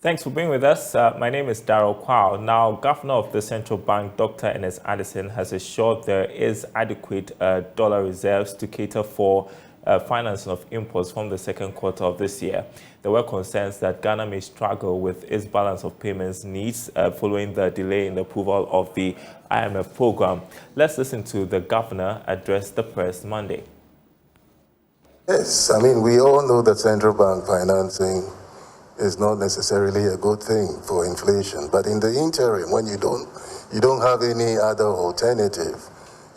Thanks for being with us. My name is Daryl Kwawu. Now, Governor of the Central Bank, Dr. Ernest Addison, has assured there is adequate dollar reserves to cater for financing of imports from the second quarter of this year. There were concerns that Ghana may struggle with its balance of payments needs following the delay in the approval of the IMF program. Let's listen to the governor address the press Monday. Yes, I mean, we all know that central bank financing is not necessarily a good thing for inflation, but in the interim, when you don't have any other alternative,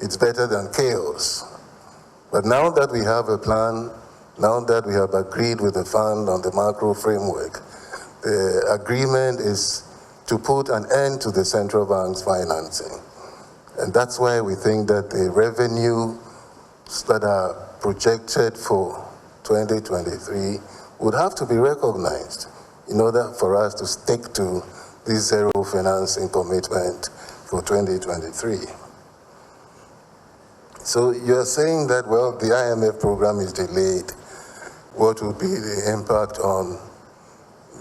it's better than chaos. But now that we have a plan, now that we have agreed with the fund on the macro framework, the agreement is to put an end to the central bank's financing. And that's why we think that the revenues that are projected for 2023 would have to be recognized in order for us to stick to this zero financing commitment for 2023. So you're saying that, well, the IMF program is delayed. What will be the impact on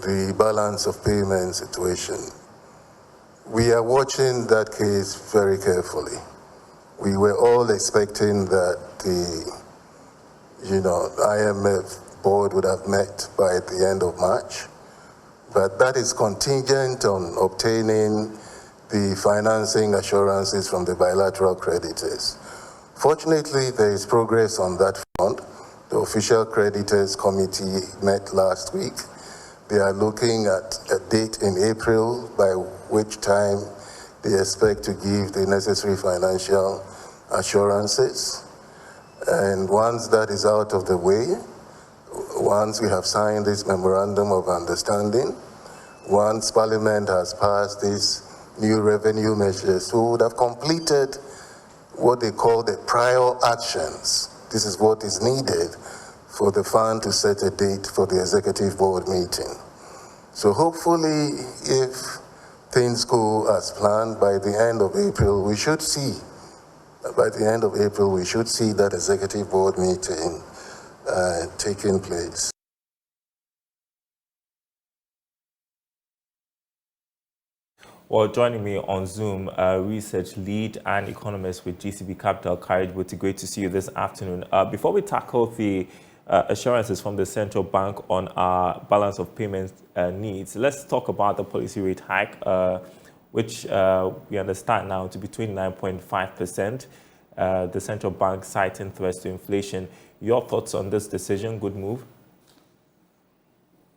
the balance of payment situation? We are watching that case very carefully. We were all expecting that the IMF board would have met by the end of March, but that is contingent on obtaining the financing assurances from the bilateral creditors. Fortunately, there is progress on that front. The official creditors committee met last week. They are looking at a date in April by which time they expect to give the necessary financial assurances. And once that is out of the way, once we have signed this memorandum of understanding, once Parliament has passed these new revenue measures, we would have completed what they call the prior actions. This is what is needed for the fund to set a date for the executive board meeting. So hopefully, if things go as planned, by the end of April, we should see that executive board meeting taking place. Well, joining me on Zoom, research lead and economist with GCB Capital, Kari. Great to see you this afternoon. Before we tackle the assurances from the central bank on our balance of payments needs, let's talk about the policy rate hike, which we understand now to be 29.5%. The central bank citing threats to inflation. Your thoughts on this decision? Good move?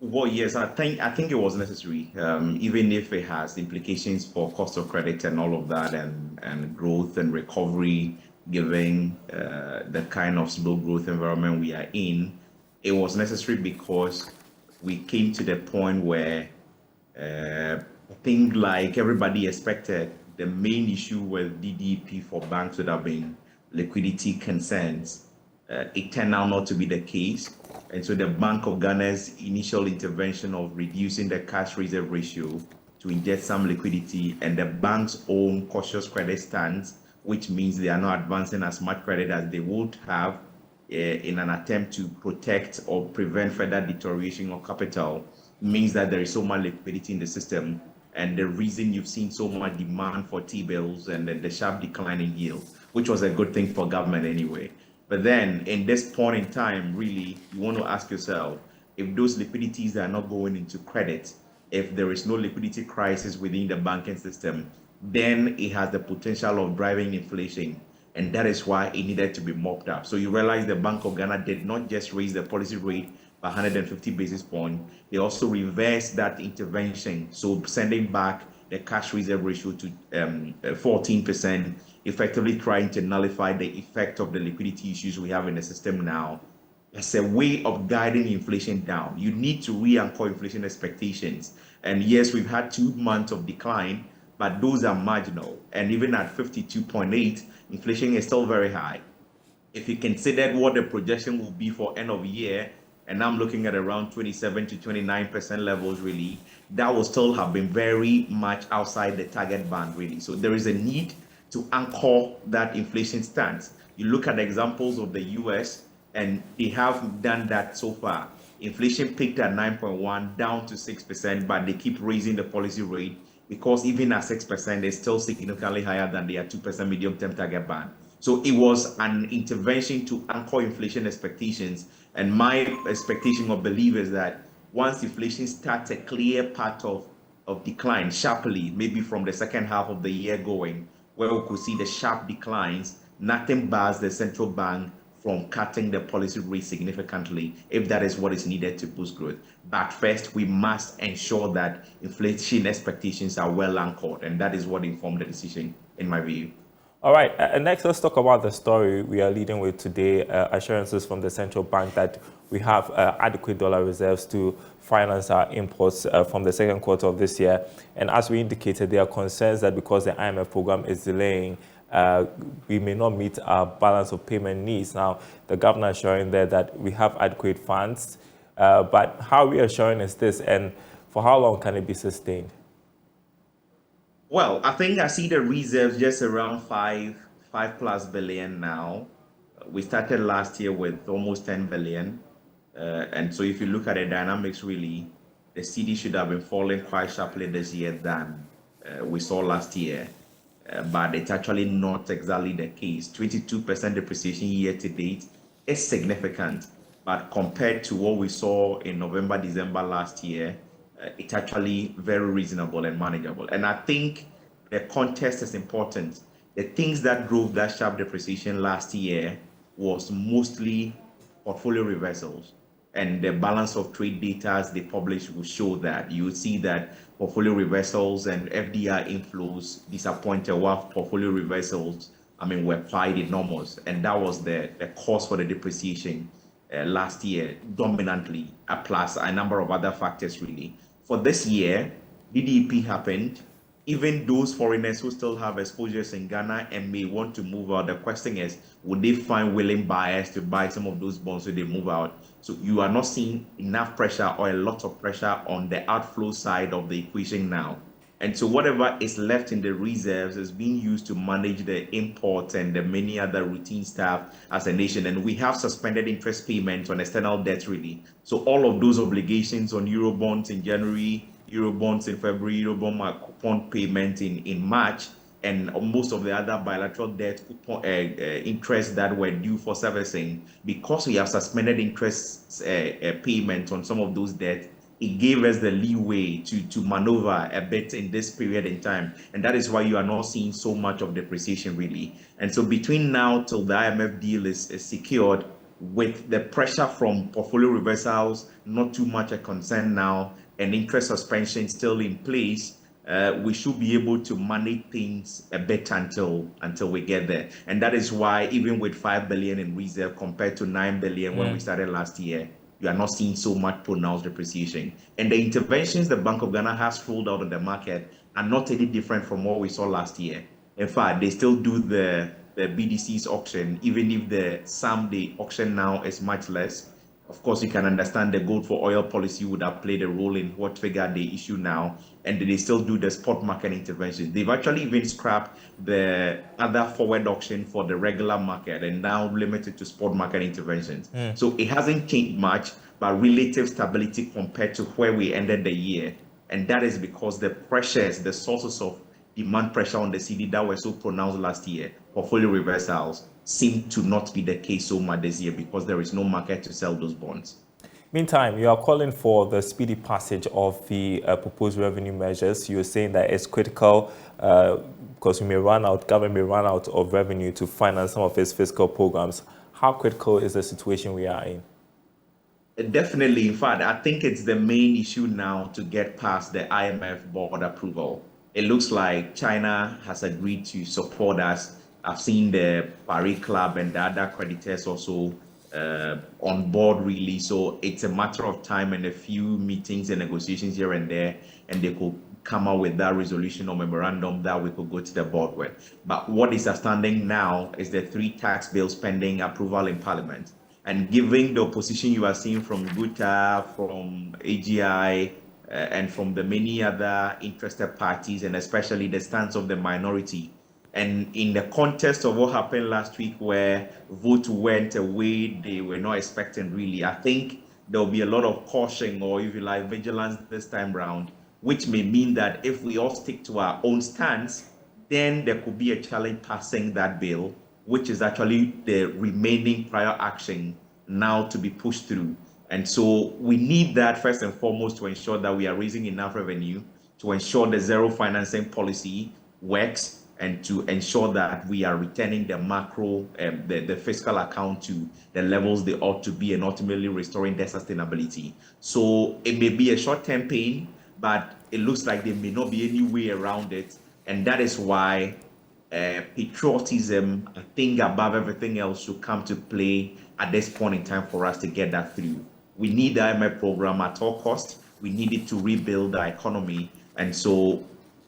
Well, yes, I think it was necessary, even if it has implications for cost of credit and all of that, and growth and recovery, given the kind of slow growth environment we are in. It was necessary because we came to the point where I think, like everybody expected, the main issue with DDP for banks would have been liquidity concerns. It turned out not to be the case. And so the Bank of Ghana's initial intervention of reducing the cash reserve ratio to inject some liquidity, and the bank's own cautious credit stance, which means they are not advancing as much credit as they would have in an attempt to protect or prevent further deterioration of capital, means that there is so much liquidity in the system. And the reason you've seen so much demand for T-bills and the sharp decline in yield, which was a good thing for government anyway. But then in this point in time, really, you want to ask yourself, if those liquidities are not going into credit, if there is no liquidity crisis within the banking system, then it has the potential of driving inflation. And that is why it needed to be mopped up. So you realize the Bank of Ghana did not just raise the policy rate by 150 basis points, they also reversed that intervention. So sending back the cash reserve ratio to 14%, effectively trying to nullify the effect of the liquidity issues we have in the system now. It's a way of guiding inflation down. You need to re-anchor inflation expectations. And yes, we've had 2 months of decline, but those are marginal. And even at 52.8, inflation is still very high. If you considered what the projection will be for end of year, and I'm looking at around 27 to 29% levels, really, that will still have been very much outside the target band, really. So there is a need to anchor that inflation stance. You look at the examples of the US, and they have done that so far. Inflation peaked at 9.1, down to 6%, but they keep raising the policy rate because even at 6%, it's still significantly higher than their 2% medium-term target band. So it was an intervention to anchor inflation expectations. And my expectation or belief is that once inflation starts a clear path of decline sharply, maybe from the second half of the year going, where we could see the sharp declines, nothing bars the central bank from cutting the policy rate significantly if that is what is needed to boost growth. But first, we must ensure that inflation expectations are well anchored, and that is what informed the decision, in my view. All right, next let's talk about the story we are leading with today, assurances from the central bank that we have adequate dollar reserves to finance our imports from the second quarter of this year. And as we indicated, there are concerns that because the IMF program is delaying, we may not meet our balance of payment needs. Now, the governor assuring there that we have adequate funds, but how reassuring is this, and for how long can it be sustained? Well, I think I see the reserves just around five plus billion now. We started last year with almost 10 billion. And so if you look at the dynamics, really, the CD should have been falling quite sharply this year than we saw last year. But it's actually not exactly the case. 22% depreciation year to date is significant. But compared to what we saw in November, December last year, it's actually very reasonable and manageable. And I think the context is important. The things that drove that sharp depreciation last year was mostly portfolio reversals. And the balance of trade data they published will show that. You will see that portfolio reversals and FDI inflows disappointed, while portfolio reversals, were quite enormous. And that was the cause for the depreciation last year, dominantly, plus a number of other factors, really. For this year, DDP happened. Even those foreigners who still have exposures in Ghana and may want to move out, the question is, would they find willing buyers to buy some of those bonds so they move out? So you are not seeing enough pressure or a lot of pressure on the outflow side of the equation now. And so whatever is left in the reserves is being used to manage the imports and the many other routine stuff as a nation. And we have suspended interest payments on external debt, really. So all of those obligations on Eurobonds in January, Eurobonds in February, Eurobond coupon payment in March, and most of the other bilateral debt coupon, interest that were due for servicing, because we have suspended interest payment on some of those debts, it gave us the leeway to maneuver a bit in this period in time. And that is why you are not seeing so much of depreciation, really. And so between now till the IMF deal is secured, with the pressure from portfolio reversals, not too much a concern now, and interest suspension still in place, we should be able to manage things a bit until we get there. And that is why even with 5 billion in reserve compared to 9 billion when we started last year, you are not seeing so much pronounced depreciation. And the interventions the Bank of Ghana has rolled out in the market are not any different from what we saw last year. In fact, they still do the BDC's auction, even if the sum they auction now is much less. Of course, you can understand the gold for oil policy would have played a role in what figure they issue now, and they still do the spot market interventions. They've actually even scrapped the other forward auction for the regular market and now limited to spot market interventions. So it hasn't changed much, but relative stability compared to where we ended the year. And that is because the pressures, the sources of demand pressure on the CD that were so pronounced last year, portfolio reversals, seem to not be the case so much this year because there is no market to sell those bonds. Meantime, you are calling for the speedy passage of the proposed revenue measures. You're saying that it's critical because government may run out of revenue to finance some of its fiscal programs. How critical is the situation we are in? Definitely. In fact, I think it's the main issue now to get past the IMF board approval. It looks like China has agreed to support us. I've seen the Paris Club and the other creditors also on board, really. So it's a matter of time and a few meetings and negotiations here and there, and they could come out with that resolution or memorandum that we could go to the board with. But what is outstanding now is the 3 tax bills pending approval in Parliament. And given the opposition you are seeing from GUTA, from AGI, and from the many other interested parties, and especially the stance of the minority, and in the context of what happened last week where vote went away they were not expecting, really, I think there will be a lot of caution, or if you like, vigilance this time round, which may mean that if we all stick to our own stance, then there could be a challenge passing that bill, which is actually the remaining prior action now to be pushed through. And so we need that first and foremost to ensure that we are raising enough revenue, to ensure the zero financing policy works, and to ensure that we are returning the macro, the fiscal account to the levels they ought to be, and ultimately restoring their sustainability. So it may be a short-term pain, but it looks like there may not be any way around it. And that is why patriotism, I think, above everything else, should come to play at this point in time for us to get that through. We need the IMF program at all costs. We need it to rebuild the economy. And so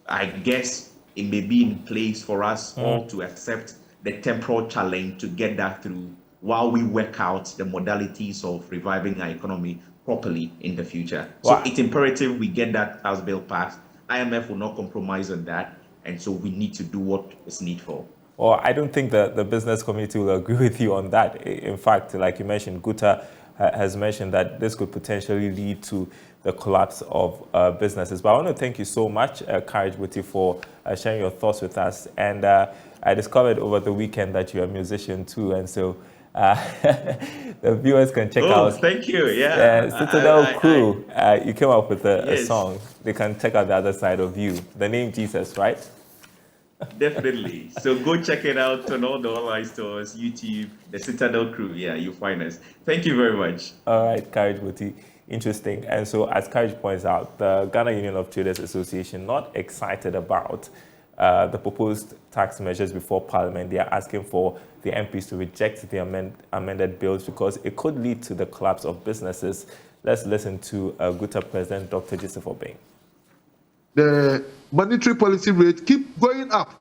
I guess it may be in place for us all to accept the temporal challenge to get that through while we work out the modalities of reviving our economy properly in the future. So it's imperative we get that House bill passed. IMF will not compromise on that. And so we need to do what is needful. Well, I don't think the business community will agree with you on that. In fact, like you mentioned, Guta has mentioned that this could potentially lead to the collapse of businesses. But I want to thank you so much, Courage Buti, for sharing your thoughts with us. And I discovered over the weekend that you're a musician too. And so the viewers can check out. Thank you. Yeah. Citadel Crew. You came up with a yes. song. They can check out the other side of you. The name Jesus, right? Definitely. So go check it out on all the online stores, YouTube, the Citadel Crew. Yeah, you'll find us. Thank you very much. All right, Courage Buti. Interesting. And so, as Courage points out, the Ghana Union of Traders Association not excited about the proposed tax measures before Parliament. They are asking for the MPs to reject the amended bills because it could lead to the collapse of businesses. Let's listen to Guta President Dr. Joseph Obeng. The monetary policy rate keep going up.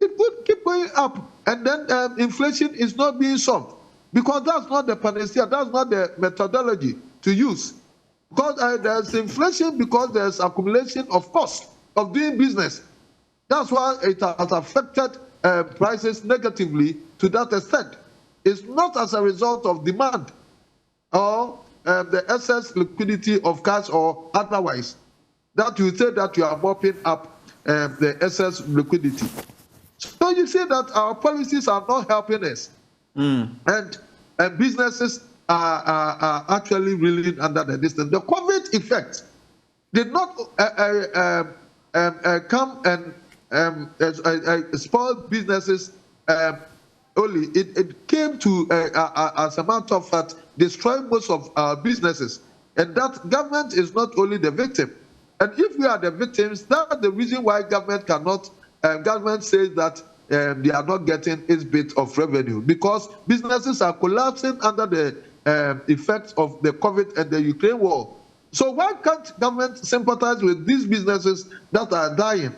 It would keep going up, and then inflation is not being solved because that's not the panacea. That's not the methodology to use. Because there's inflation because there's accumulation of cost of doing business. That's why it has affected prices negatively to that extent. It's not as a result of demand or the excess liquidity of cash or otherwise that you say that you are mopping up the excess liquidity. So you see that our policies are not helping us, and businesses are actually reeling under the distance. The COVID effect did not come and spoil businesses only. It came to, as a matter of fact, destroy most of our businesses, and that government is not only the victim. And if we are the victims, that's the reason why government cannot. Government says that they are not getting its bit of revenue because businesses are collapsing under the effects of the COVID and the Ukraine war. So why can't government sympathize with these businesses that are dying?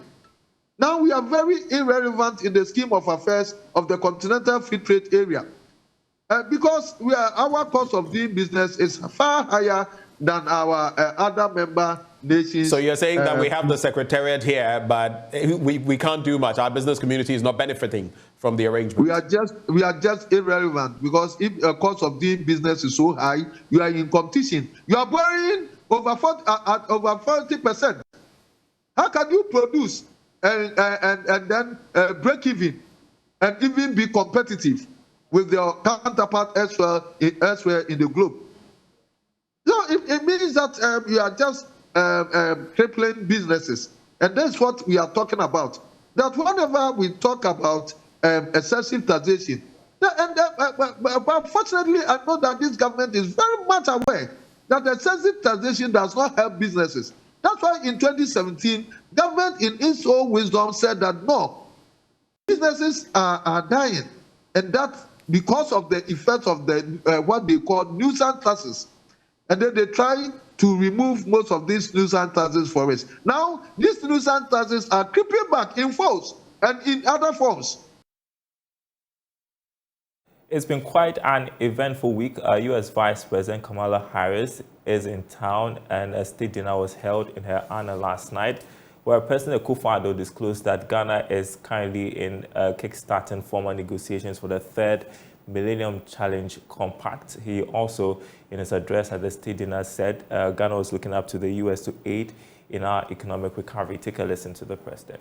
Now we are very irrelevant in the scheme of affairs of the continental free trade area because our cost of doing business is far higher than our other member nations. So you're saying that we have the secretariat here, but we can't do much. Our business community is not benefiting from the arrangement. We are just irrelevant because if the cost of doing business is so high, you are in competition. You are borrowing over 40%. How can you produce and then break even and even be competitive with your counterpart elsewhere in the globe? So it means that you are just crippling businesses, and that's what we are talking about. That whenever we talk about excessive taxation, but unfortunately, I know that this government is very much aware that excessive taxation does not help businesses. That's why in 2017, government in its own wisdom said that no, businesses are dying, and that because of the effects of the what they call nuisance taxes. And then they try to remove most of these nuisance taxes for us. Now, these nuisance taxes are creeping back in force and in other forms. It's been quite an eventful week. U.S. Vice President Kamala Harris is in town, and a state dinner was held in her honor last night, where President Akufo-Addo disclosed that Ghana is currently in kickstarting formal negotiations for the third Millennium Challenge Compact. He also, in his address at the State Dinner, said Ghana was looking up to the U.S. to aid in our economic recovery. Take a listen to the president.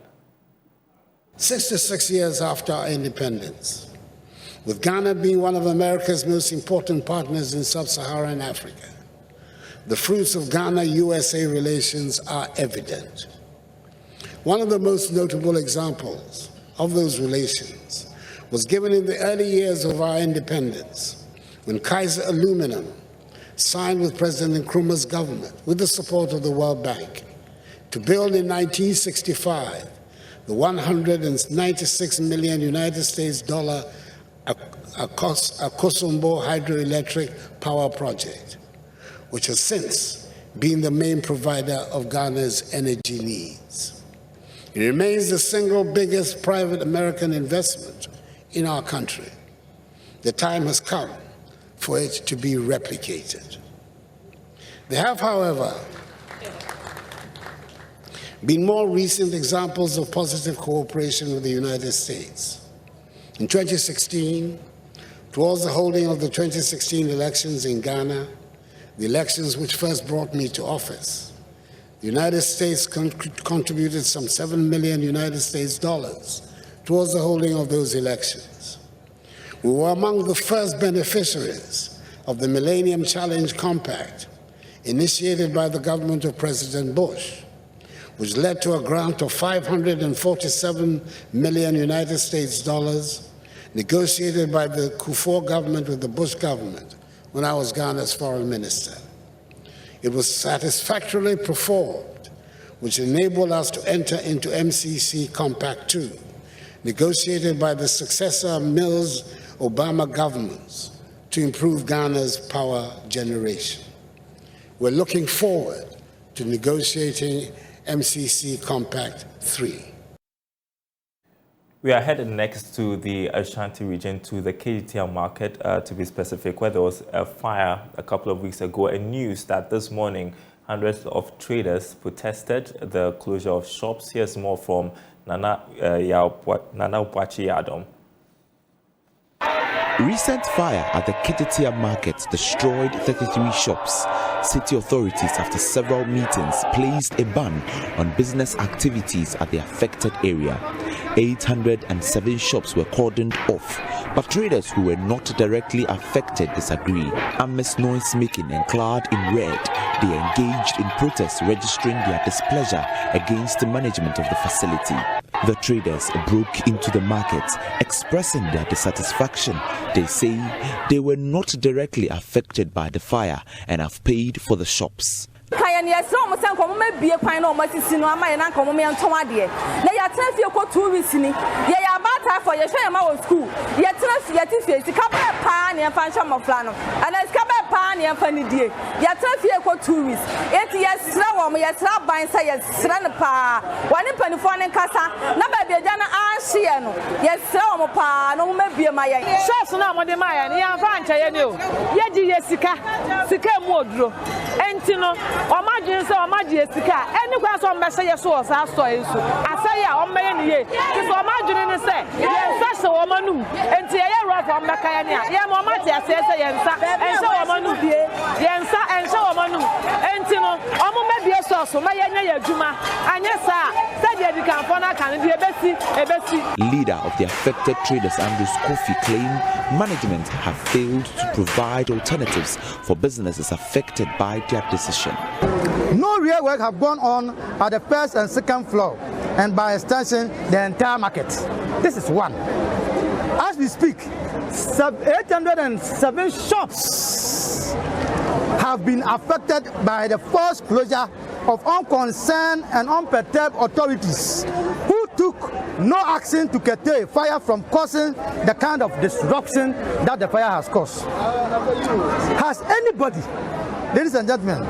66 years after our independence, with Ghana being one of America's most important partners in sub-Saharan Africa, the fruits of Ghana-USA relations are evident. One of the most notable examples of those relations was given in the early years of our independence, when Kaiser Aluminum signed with President Nkrumah's government, with the support of the World Bank, to build in 1965 the $196 million United States Akosombo hydroelectric power project, which has since been the main provider of Ghana's energy needs. It remains the single biggest private American investment in our country. The time has come for it to be replicated. There have, however, been more recent examples of positive cooperation with the United States. In 2016, towards the holding of the 2016 elections in Ghana, the elections which first brought me to office, the United States contributed some $7 million United States towards the holding of those elections. We were among the first beneficiaries of the Millennium Challenge Compact, initiated by the government of President Bush, which led to a grant of $547 million United States negotiated by the Kufuor government with the Bush government when I was Ghana's foreign minister. It was satisfactorily performed, which enabled us to enter into MCC Compact 2, negotiated by the successor Mills-Obama governments to improve Ghana's power generation. We're looking forward to negotiating MCC Compact 3. We are headed next to the Ashanti region, to the KGTM market, to be specific, where there was a fire a couple of weeks ago, and news that this morning hundreds of traders protested the closure of shops. Here's more from Nana Upwachi Yadom. Recent fire at the KGTM market destroyed 33 shops. City authorities, after several meetings, placed a ban on business activities at the affected area. 807 shops were cordoned off, but traders who were not directly affected disagree. Amidst noise making and clad in red, they engaged in protests, registering their displeasure against the management of the facility. The traders broke into the market, expressing their dissatisfaction. They say they were not directly affected by the fire and have paid for the shops. Yes, almost may be a pine or Massino, my uncle, me and Tomadia. They are 2 weeks in it. Ye are about for your shame school. Yet, yet, if you come back, pan and find some of Flano, and let's come back, pan and funny dear. Yet, 2 weeks. 8 years, slow, me as slap by and say, yes, Sranapa, 1 in Penifon and Casa, never be a Jana Arciano. Yes, slow, pa, no, maybe my shots now, Maya, and Yavan, I know. Yet, Jessica, Sika Modro, Antino. Imagine so much Jessica. Any question on say so as I say on many years. So imagine say, yes, such a woman, and see a rough on Macania. Yeah, Mamma says, and so woman, yes, and so woman, and Tino, maybe a source, my Juma, and yes, sir, said you can find a Bessie. Leader of the affected traders, Andrew Kofi, claimed management have failed to provide alternatives for businesses affected by their decision. No real work have gone on at the first and second floor, and by extension, the entire market. This is one. As we speak, 807 shops have been affected by the forced closure of unconcerned and unperturbed authorities who took no action to curtail fire from causing the kind of disruption that the fire has caused. Has anybody, ladies and gentlemen,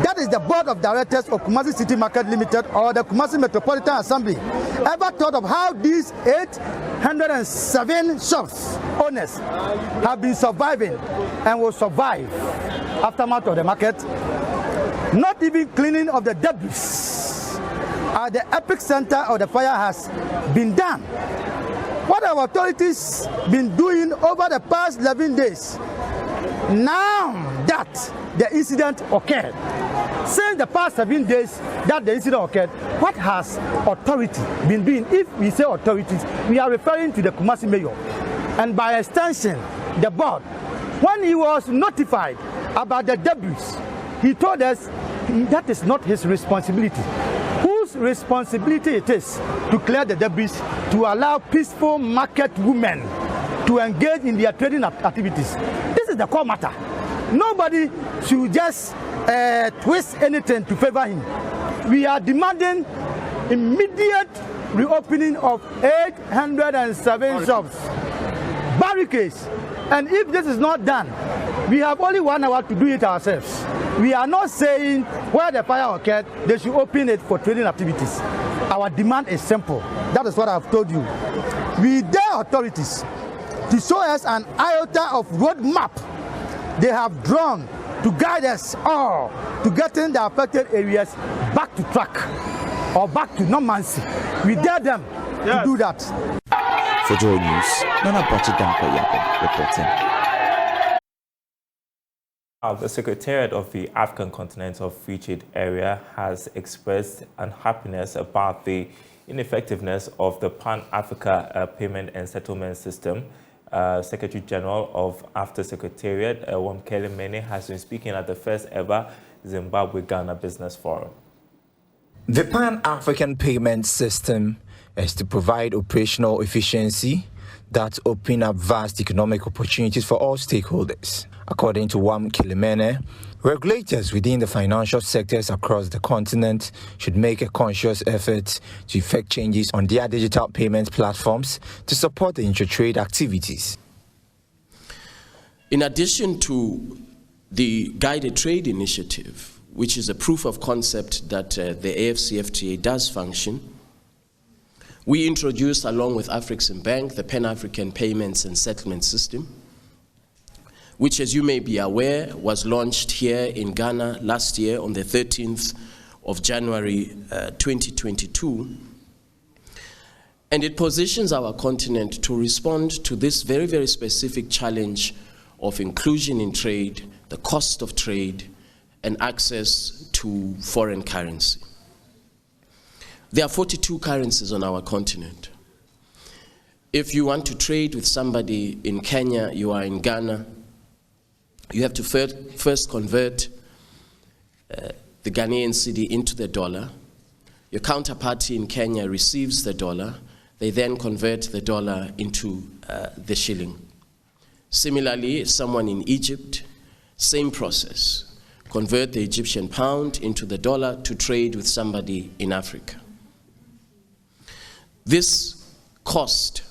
that is the board of directors of Kumasi City Market Limited or the Kumasi Metropolitan Assembly, ever thought of how these 807 shops owners have been surviving and will survive aftermath of the market? Not even cleaning of the debris at the epic center of the fire has been done. What our authorities been doing over the past 11 days, now that the incident occurred, since the past 7 days that the incident occurred, what has authority been doing? If we say authorities, we are referring to the Kumasi mayor, and by extension, the board. When he was notified about the debris, he told us that is not his responsibility. Whose responsibility it is to clear the debris, to allow peaceful market women to engage in their trading activities. This is the core matter. Nobody should just twist anything to favor him. We are demanding immediate reopening of 807 shops, barricades, and if this is not done, we have only 1 hour to do it ourselves. We are not saying where the fire occurred, they should open it for trading activities. Our demand is simple. That is what I've told you. We dare authorities to show us an iota of roadmap they have drawn to guide us all to getting the affected areas back to track or back to normalcy. We dare them to do that. For JoyNews, Nana Bachidanko reporting. The Secretariat of the African Continental Free Trade Area has expressed unhappiness about the ineffectiveness of the Pan-Africa Payment and Settlement System. Secretary General of AFTA Secretariat, Wamkele Mene, has been speaking at the first ever Zimbabwe-Ghana Business Forum. The Pan-African Payment System is to provide operational efficiency that open up vast economic opportunities for all stakeholders. According to Wamkele Mene, regulators within the financial sectors across the continent should make a conscious effort to effect changes on their digital payment platforms to support the intra-trade activities. In addition to the Guided Trade Initiative, which is a proof of concept that the AfCFTA does function, we introduced, along with Afreximbank, the Pan-African Payments and Settlement System, which, as you may be aware, was launched here in Ghana last year on the 13th of January 2022. And it positions our continent to respond to this very, very specific challenge of inclusion in trade, the cost of trade, and access to foreign currency. There are 42 currencies on our continent. If you want to trade with somebody in Kenya, you are in Ghana, you have to first convert the Ghanaian cedi into the dollar. Your counterparty in Kenya receives the dollar. They then convert the dollar into the shilling. Similarly, someone in Egypt, same process. Convert the Egyptian pound into the dollar to trade with somebody in Africa. This cost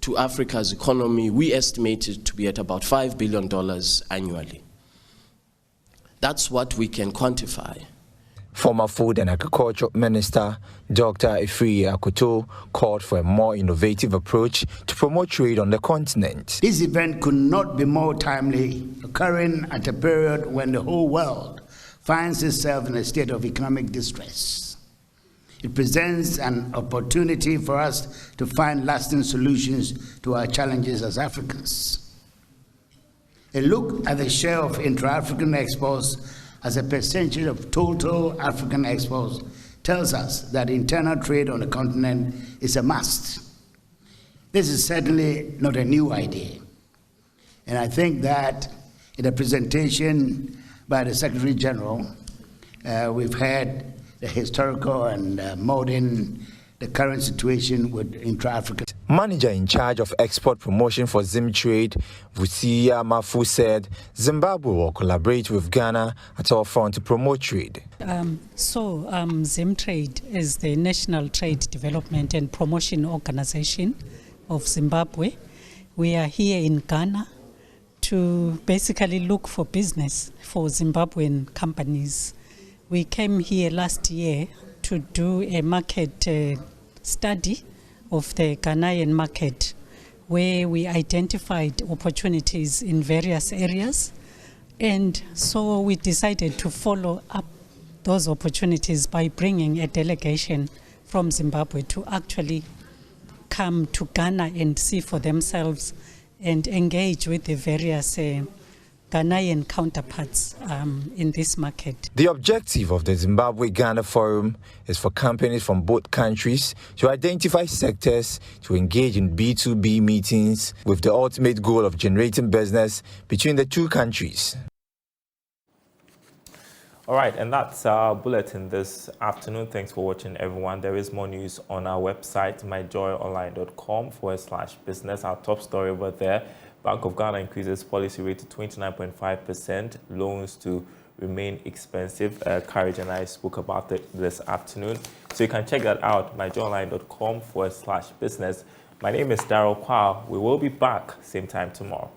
to Africa's economy, we estimate it to be at about $5 billion annually. That's what we can quantify. Former Food and Agriculture Minister Dr. Efiri Akoto called for a more innovative approach to promote trade on the continent. This event could not be more timely, occurring at a period when the whole world finds itself in a state of economic distress. It presents an opportunity for us to find lasting solutions to our challenges as Africans. A look at the share of intra-African exports as a percentage of total African exports tells us that internal trade on the continent is a must. This is certainly not a new idea. And I think that in a presentation by the Secretary General, we've had the historical and modern, the current situation with intra-African. Manager in charge of export promotion for Zimtrade, Vusia Mafu, said Zimbabwe will collaborate with Ghana at all fronts to promote trade. Zimtrade is the National Trade Development and Promotion Organization of Zimbabwe. We are here in Ghana to basically look for business for Zimbabwean companies. We came here last year to do a market study of the Ghanaian market, where we identified opportunities in various areas. And so we decided to follow up those opportunities by bringing a delegation from Zimbabwe to actually come to Ghana and see for themselves and engage with the various Ghanaian counterparts in this market. The objective of the Zimbabwe-Ghana Forum is for companies from both countries to identify sectors to engage in B2B meetings with the ultimate goal of generating business between the two countries. All right, and that's our bulletin this afternoon. Thanks for watching, everyone. There is more news on our website, myjoyonline.com/business. Our top story over there, Bank of Ghana increases policy rate to 29.5%. Loans to remain expensive. Courage and I spoke about it this afternoon. So you can check that out, myjoyonline.com/business. My name is Daryl. We will be back same time tomorrow.